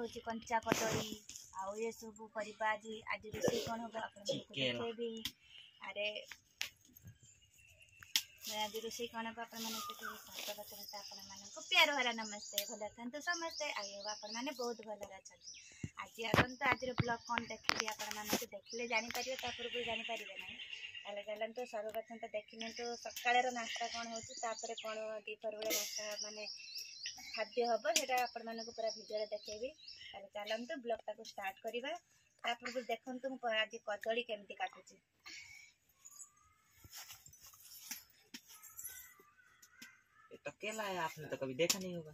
होची कंचा कटोरी आउ ये सब करबा आज रोषेई कौन हम आपको देखेबी। अरे आज रोषेई कौन हम आप प्यार भरा नमस्ते भल था समस्ते आगे आपण मैंने बहुत भल अच्छा आज आसतु आज ब्लॉग कौन देखी आपण देखले जापर पूर्व जापर ना चलते सर्वप्रथम तो देखने तो सकाल नाश्ता कौन होपर कौन दीपर बेले नाश्ता माने खाद्य हम से आपण मानक पूरा भिडियो देखेबी। चलते ब्लॉग टाक स्टार्ट करवा पूर्व देखु आज कदली केमती काटुची। तो केला है आपने तो कभी देखा नहीं होगा।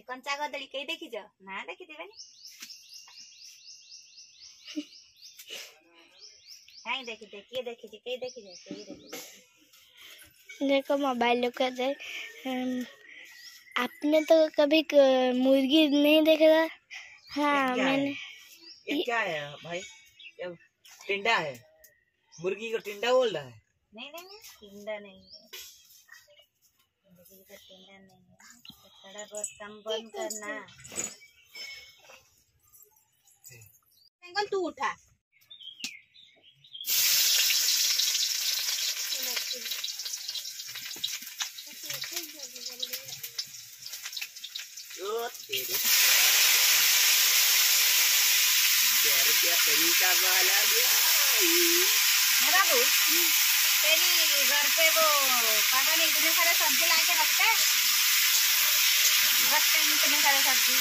कंचा कदली कई देखी ना देखी थे नहीं देखी थे किए देखी थी कई देखी थे देखो मोबाइल लोग दे आपने तो कभी मुर्गी नहीं देखा? हाँ मैंने ये क्या है भाई? टिंडा है, मुर्गी को टिंडा बोल रहा है। नहीं टिंडा नहीं है, मुर्गी का टिंडा नहीं है। तो थोड़ा बहुत कम बंद करना। एंगल तू उठा तेरी रुपया तरीका वाला गया बाबू। तेरी घर पे वो पता नहीं इतने सारे सब्जी ला के रखते हैं इतने सारे सब्जी।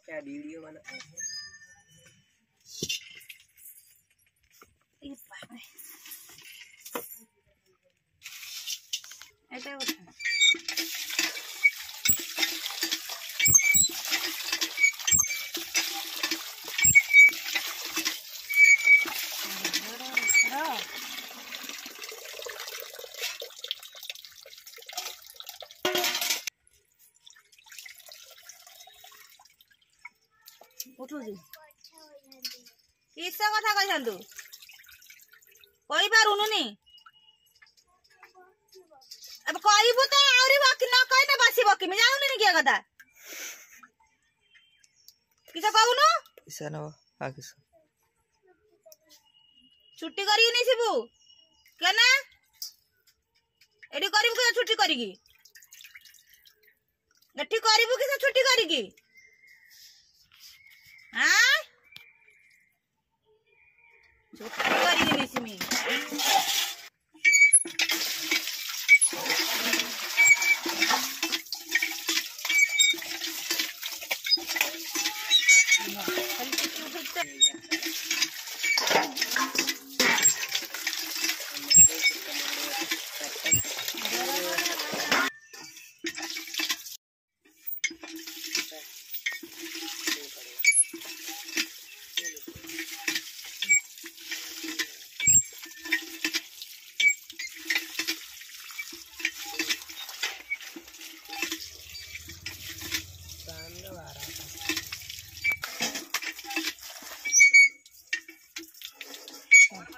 क्या वीडियो बना ऐसा उठा उठुजी किस कथा कहतु कही पारुनी अब कहबू तो न कहने बसब कि जाऊनी किए कथा किस कहूनु छुट्टी करी नहीं शिबू केना एडी करिबू कि छुट्टी करिकी एठी करिबू कि छुट्टी करिकी हाँ छुट्टी करिकी निसिमी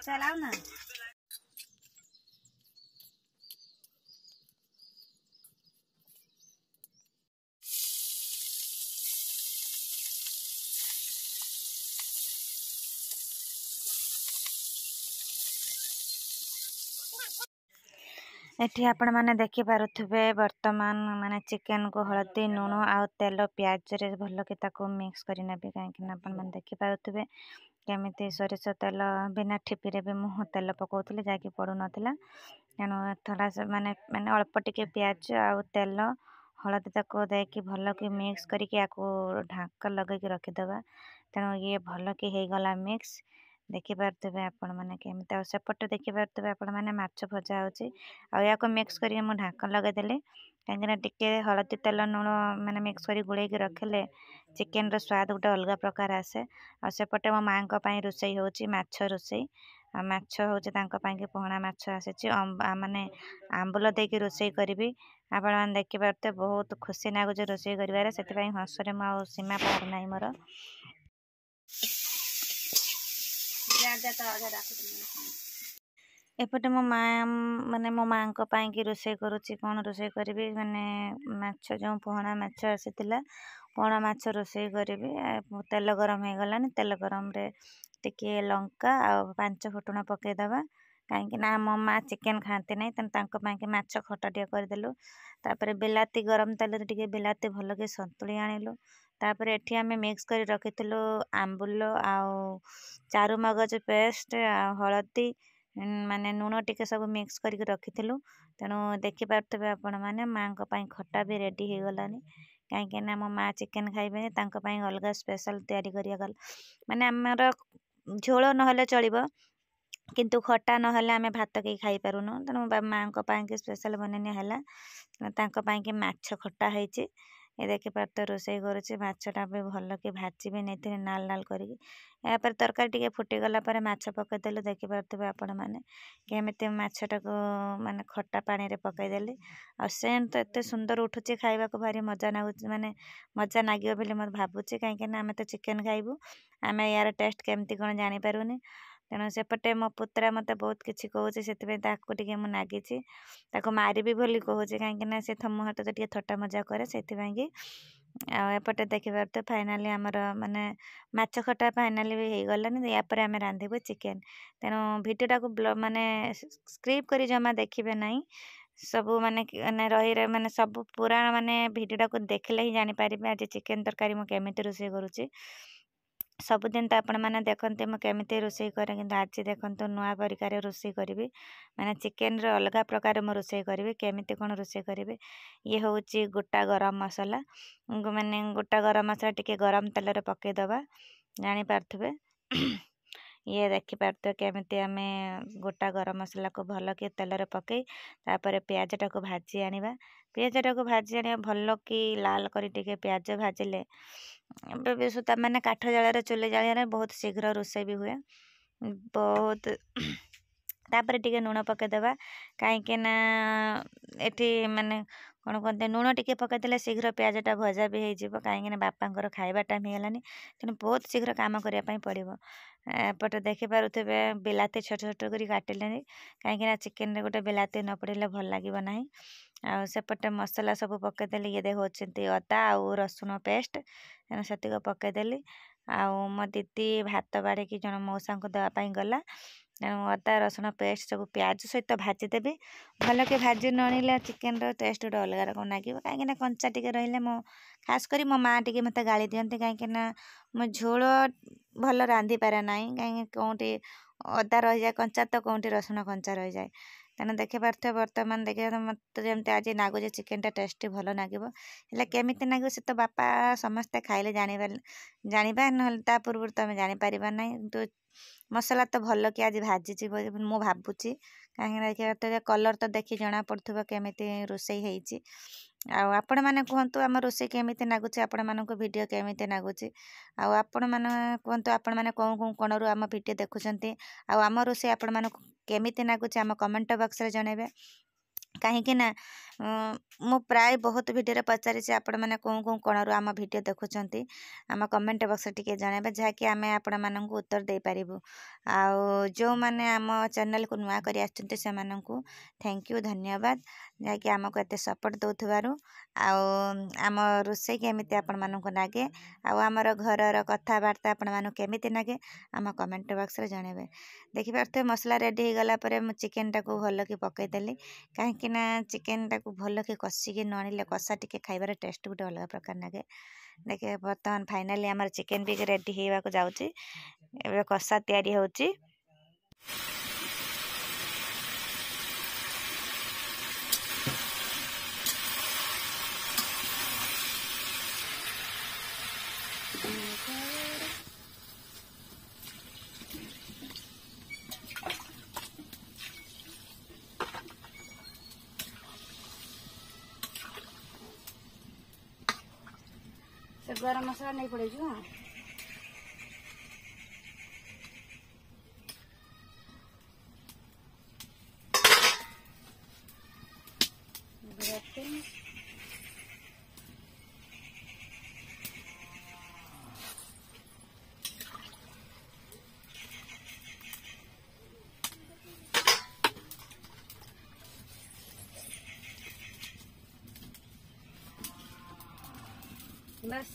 चलाओ ना। एठी आपण माने देखि पारुथबे वर्तमान माने चिकन को हळदी लूण आ तेल प्याज रे भल के ताको मिक्स करि नेबे काहे आपण माने देखि पारुथबे केमिति सोरिष तेल बिना ठिपी रे भी मुह तेल पकाउतले जाके पड़ू नथिला तेणु थोड़ा माने माने अल्प टिके प्याज आ तेल हळदी ताको देकी भल के मिक्स करके आको ढाक लगे के रखिदबा। तेणु ये भल के हे गला मिक्स ଦେଖିପାରୁଥିବେ ଆପଣମାନେ କେମିତି। ଆଉ ସେପଟେ ଦେଖିପାରୁଥିବେ ଆପଣମାନେ ମାଛ ଭଜା ହେଉଛି। ଆଉ ୟାକୁ ମିକ୍ସ କରିକି ମୁଁ ଢାଙ୍କଣ ଲଗାଇଦେଲି, କାହିଁକିନା ଟିକେ ହଳଦୀ ତେଲ ଲୁଣ ମାନେ ମିକ୍ସ କରି ଗୋଳେଇକି ରଖିଲେ ଚିକେନର ସ୍ୱାଦ ଗୋଟେ ଅଲଗା ପ୍ରକାର ଆସେ। ଆଉ ସେପଟେ ମୋ ମାଆଙ୍କ ପାଇଁ ରୋଷେଇ ହେଉଛି ମାଛ ରୋଷେଇ। ଆଉ ମାଛ ହେଉଛି ତାଙ୍କ ପାଇଁକି ପହଣା ମାଛ ଆସିଛି, ମାନେ ଆମ୍ବୁଲ ଦେଇକି ରୋଷେଇ କରିବି। ଆପଣମାନେ ଦେଖିପାରୁଥିବେ ବହୁତ ଖୁସି ଲାଗୁଛି ରୋଷେଇ କରିବାରେ, ସେଥିପାଇଁ ହସରେ ମୁଁ ଆଉ ସୀମା ପାରୁ ନାହିଁ ମୋର। ଏପଟେ ମୋ ମା ମାନେ ମୋ ମାଆଙ୍କ ପାଇଁକି ରୋଷେଇ କରୁଛି। କ'ଣ ରୋଷେଇ କରିବି ମାନେ ମାଛ ଯେଉଁ ପହଣା ମାଛ ଆସିଥିଲା, ପହଣା ମାଛ ରୋଷେଇ କରିବି। ତେଲ ଗରମ ହେଇଗଲାଣି, ତେଲ ଗରମରେ ଟିକେ ଲଙ୍କା ଆଉ 5 ଫୁଟଣ ପକାଇଦେବା, କାହିଁକି ନା ମୋ ମା ଚିକେନ ଖାଆନ୍ତି ନାହିଁ, ତେଣୁ ତାଙ୍କ ପାଇଁକି ମାଛ ଖଟା ଟିକେ କରିଦେଲୁ। ତାପରେ ବିଲାତି ଗରମ ତେଲରେ ଟିକେ ବିଲାତି ଭଲକି ସନ୍ତୁଳି ଆଣିଲୁ। ତାପରେ ଏଠି ଆମେ ମିକ୍ସ କରି ରଖିଥିଲୁ ଆମ୍ବୁଲ ଆଉ ଚାରୁମଗଜ ପେଷ୍ଟ ଆଉ ହଳଦୀ ମାନେ ଲୁଣ ଟିକେ ସବୁ ମିକ୍ସ କରିକି ରଖିଥିଲୁ। ତେଣୁ ଦେଖିପାରୁଥିବେ ଆପଣମାନେ ମାଆଙ୍କ ପାଇଁ ଖଟା ବି ରେଡ଼ି ହେଇଗଲାଣି, କାହିଁକିନା ମୋ ମା ଚିକେନ ଖାଇବେନି, ତାଙ୍କ ପାଇଁ ଅଲଗା ସ୍ପେଶାଲ ତିଆରି କରିବା ଗଲା। ମାନେ ଆମର ଝୋଳ ନହେଲେ ଚଳିବ, କିନ୍ତୁ ଖଟା ନହେଲେ ଆମେ ଭାତ କେହି ଖାଇପାରୁନୁ। ତେଣୁ ମାଆଙ୍କ ପାଇଁକି ସ୍ପେଶାଲ ବନେଇନିଆ ହେଲା, ତାଙ୍କ ପାଇଁକି ମାଛ ଖଟା ହେଇଛି। ଏ ଦେଖିପାରୁଥିବେ ରୋଷେଇ କରୁଛି, ମାଛଟା ବି ଭଲକି ଭାଜିବି ନେଇଥିଲି ନାଲ ନାଲ କରିକି। ଏହାପରେ ତରକାରୀ ଟିକେ ଫୁଟିଗଲା ପରେ ମାଛ ପକାଇଦେଲୁ। ଦେଖିପାରୁଥିବେ ଆପଣମାନେ କେମିତି ମାଛଟାକୁ ମାନେ ଖଟା ପାଣିରେ ପକାଇଦେଲି। ଆଉ ସେଣ୍ଟ ତ ଏତେ ସୁନ୍ଦର ଉଠୁଛି, ଖାଇବାକୁ ଭାରି ମଜା ଲାଗୁଛି, ମାନେ ମଜା ଲାଗିବ ବୋଲି ମୁଁ ଭାବୁଛି, କାହିଁକିନା ଆମେ ତ ଚିକେନ ଖାଇବୁ, ଆମେ ୟାର ଟେଷ୍ଟ କେମିତି କ'ଣ ଜାଣିପାରୁନି। ତେଣୁ ସେପଟେ ମୋ ପୁତୁରା ମୋତେ ବହୁତ କିଛି କହୁଛି, ସେଥିପାଇଁ ତାକୁ ଟିକେ ମୁଁ ନାଗିଛି, ତାକୁ ମାରିବି ବୋଲି କହୁଛି, କାହିଁକିନା ସେ ମୋ ହାତ ଟିକେ ଥଟ୍ଟା ମଜା କରେ ସେଥିପାଇଁକି। ଆଉ ଏପଟେ ଦେଖିପାରୁଥିବେ ଫାଇନାଲି ଆମର ମାନେ ମାଛ ଖଟା ଫାଇନାଲି ବି ହେଇଗଲାନି। ୟାପରେ ଆମେ ରାନ୍ଧିବୁ ଚିକେନ। ତେଣୁ ଭିଡ଼ିଓଟାକୁ ମାନେ ସ୍କ୍ରିପ୍ଟ କରି ଜମା ଦେଖିବେ ନାହିଁ। ସବୁ ମାନେ ମାନେ ସବୁ ପୁରା ମାନେ ଭିଡ଼ିଓଟାକୁ ଦେଖିଲେ ହିଁ ଜାଣିପାରିବେ ଆଜି ଚିକେନ ତରକାରୀ ମୁଁ କେମିତି ରୋଷେଇ କରୁଛି। ସବୁଦିନ ତ ଆପଣମାନେ ଦେଖନ୍ତି ମୁଁ କେମିତି ରୋଷେଇ କରେ, କିନ୍ତୁ ଆଜି ଦେଖନ୍ତୁ ନୂଆ ପରିକାରେ ରୋଷେଇ କରିବି, ମାନେ ଚିକେନର ଅଲଗା ପ୍ରକାର ମୁଁ ରୋଷେଇ କରିବି। କେମିତି କ'ଣ ରୋଷେଇ କରିବି, ଇଏ ହେଉଛି ଗୋଟା ଗରମ ମସଲା, ମାନେ ଗୋଟା ଗରମ ମସଲା ଟିକେ ଗରମ ତେଲରେ ପକାଇଦେବା, ଜାଣିପାରୁଥିବେ। ଇଏ ଦେଖିପାରୁଥିବେ କେମିତି ଆମେ ଗୋଟା ଗରମ ମସଲାକୁ ଭଲକି ତେଲରେ ପକାଇ ତାପରେ ପିଆଜଟାକୁ ଭାଜି ଆଣିବା। ପିଆଜଟାକୁ ଭାଜି ଆଣିବା ଭଲକି ଲାଲ କରି ଟିକେ ପିଆଜ ଭାଜିଲେ ଏବେ ବି ସୁଦ୍ଧା ମାନେ କାଠ ଜାଳରେ ଚୁଲି ଜାଳରେ ବହୁତ ଶୀଘ୍ର ରୋଷେଇ ବି ହୁଏ ବହୁତ। ତାପରେ ଟିକେ ଲୁଣ ପକାଇଦେବା, କାହିଁକି ନା ଏଠି ମାନେ କ'ଣ କୁହନ୍ତି ଲୁଣ ଟିକେ ପକାଇଦେଲେ ଶୀଘ୍ର ପିଆଜଟା ଭଜା ବି ହେଇଯିବ, କାହିଁକିନା ବାପାଙ୍କର ଖାଇବା ଟାଇମ୍ ହେଇଗଲାନି, ତେଣୁ ବହୁତ ଶୀଘ୍ର କାମ କରିବା ପାଇଁ ପଡ଼ିବ। ଏପଟେ ଦେଖିପାରୁଥିବେ ବିଲାତି ଛୋଟ ଛୋଟ କରି କାଟିଲେଣି, କାହିଁକିନା ଚିକେନରେ ଗୋଟେ ବିଲାତି ନ ପଡ଼ିଲେ ଭଲ ଲାଗିବ ନାହିଁ। ଆଉ ସେପଟେ ମସଲା ସବୁ ପକାଇଦେଲି, ଇଏ ହେଉଛନ୍ତି ଅଦା ଆଉ ରସୁଣ ପେଷ୍ଟ, ତେଣୁ ସେତିକି ପକାଇଦେଲି। ଆଉ ମୋ ଦିଦି ଭାତ ବାଢ଼ିକି ଜଣେ ମଉସାଙ୍କୁ ଦେବା ପାଇଁ ଗଲା, ତେଣୁ ଅଦା ରସୁଣ ପେଷ୍ଟ ସବୁ ପିଆଜ ସହିତ ଭାଜିଦେବି। ଭଲକି ଭାଜି ନ ଆଣିଲେ ଚିକେନର ଟେଷ୍ଟ ଗୋଟେ ଅଲଗା ରକମ ଲାଗିବ, କାହିଁକିନା କଞ୍ଚା ଟିକେ ରହିଲେ ଖାସ୍ କରି ମୋ ମା ଟିକେ ମୋତେ ଗାଳି ଦିଅନ୍ତି, କାହିଁକିନା ମୁଁ ଝୋଳ ଭଲ ରାନ୍ଧିପାରେ ନାହିଁ, କାହିଁକି କେଉଁଠି ଅଦା ରହିଯାଏ କଞ୍ଚା ତ କେଉଁଠି ରସୁଣ କଞ୍ଚା ରହିଯାଏ। ତେଣୁ ଦେଖିପାରୁଥିବେ ବର୍ତ୍ତମାନ ଦେଖିବା ମୋତେ ଯେମିତି ଆଜି ଲାଗୁଛି ଚିକେନଟା ଟେଷ୍ଟି ଭଲ ଲାଗିବ, ହେଲେ କେମିତି ଲାଗିବ ସେ ତ ବାପା ସମସ୍ତେ ଖାଇଲେ ଜାଣିବା, ନହେଲେ ତା ପୂର୍ବରୁ ତ ଆମେ ଜାଣିପାରିବା ନାହିଁ। କିନ୍ତୁ ମସଲା ତ ଭଲକି ଆଜି ଭାଜିଛି ବୋଲି ମୁଁ ଭାବୁଛି, କାହିଁକିନା ଦେଖିବା କଲର୍ ତ ଦେଖି ଜଣାପଡ଼ୁଥିବ କେମିତି ରୋଷେଇ ହେଇଛି। ଆଉ ଆପଣମାନେ କୁହନ୍ତୁ ଆମ ରୋଷେଇ କେମିତି ଲାଗୁଛି, ଆପଣମାନଙ୍କୁ ଭିଡ଼ିଓ କେମିତି ଲାଗୁଛି। ଆଉ ଆପଣମାନେ କୁହନ୍ତୁ ଆପଣମାନେ କେଉଁ କୋଣରୁ ଆମ ଭିଡ଼ିଓ ଦେଖୁଛନ୍ତି, ଆଉ ଆମ ରୋଷେଇ ଆପଣମାନଙ୍କୁ କେମିତି ଲାଗୁଛି ଆମ କମେଣ୍ଟ ବକ୍ସରେ ଜଣାଇବେ। କାହିଁକି ନା ମୁଁ ପ୍ରାୟ ବହୁତ ଭିଡ଼ିଓରେ ପଚାରିଛି ଆପଣମାନେ କେଉଁ କୋଣରୁ ଆମ ଭିଡ଼ିଓ ଦେଖୁଛନ୍ତି, ଆମ କମେଣ୍ଟ ବକ୍ସରେ ଟିକେ ଜଣାଇବେ, ଯାହାକି ଆମେ ଆପଣମାନଙ୍କୁ ଉତ୍ତର ଦେଇପାରିବୁ। ଆଉ ଯେଉଁମାନେ ଆମ ଚ୍ୟାନେଲକୁ ନୂଆ କରି ଆସିଛନ୍ତି ସେମାନଙ୍କୁ ଥ୍ୟାଙ୍କ ୟୁ, ଧନ୍ୟବାଦ, ଯାହାକି ଆମକୁ ଏତେ ସପୋର୍ଟ ଦେଉଥିବାରୁ। ଆଉ ଆମ ରୋଷେଇ କେମିତି ଆପଣମାନଙ୍କୁ ଲାଗେ, ଆଉ ଆମର ଘରର କଥାବାର୍ତ୍ତା ଆପଣମାନଙ୍କୁ କେମିତି ଲାଗେ ଆମ କମେଣ୍ଟ ବକ୍ସରେ ଜଣାଇବେ। ଦେଖିପାରୁଥିବେ ମସଲା ରେଡ଼ି ହେଇଗଲା ପରେ ମୁଁ ଚିକେନଟାକୁ ଭଲକି ପକାଇଦେଲି, କାହିଁକିନା ଚିକେନଟାକୁ ଭଲକି କଷିକି ନ ଆଣିଲେ କଷା ଟିକେ ଖାଇବାର ଟେଷ୍ଟ ଗୋଟେ ଅଲଗା ପ୍ରକାର ଲାଗେ। ଦେଖିବେ ବର୍ତ୍ତମାନ ଫାଇନାଲି ଆମର ଚିକେନ ବି ରେଡ଼ି ହେଇବାକୁ ଯାଉଛି, ଏବେ କଷା ତିଆରି ହେଉଛି। तो गरम मसाला नहीं पड़े जो हाँ बस